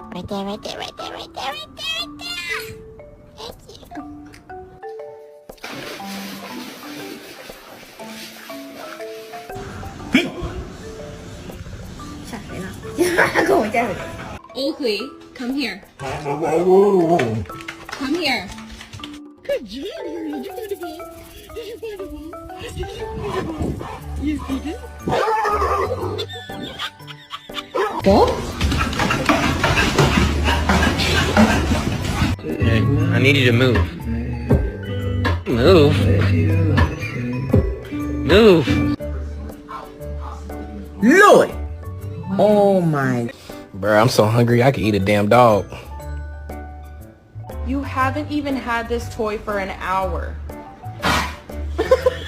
Right there, right there, right there, right there, right there, right there. Thank you. Oakley, come here. Come here. Good job, Harry. Did you find a ball? Did you find a ball? Did you find a ball? Yes, you did. Ball? Hey, I need you to move. Move? Move! Lord! Oh my. Bruh, I'm so hungry I could eat a damn dog. You haven't even had this toy for an hour.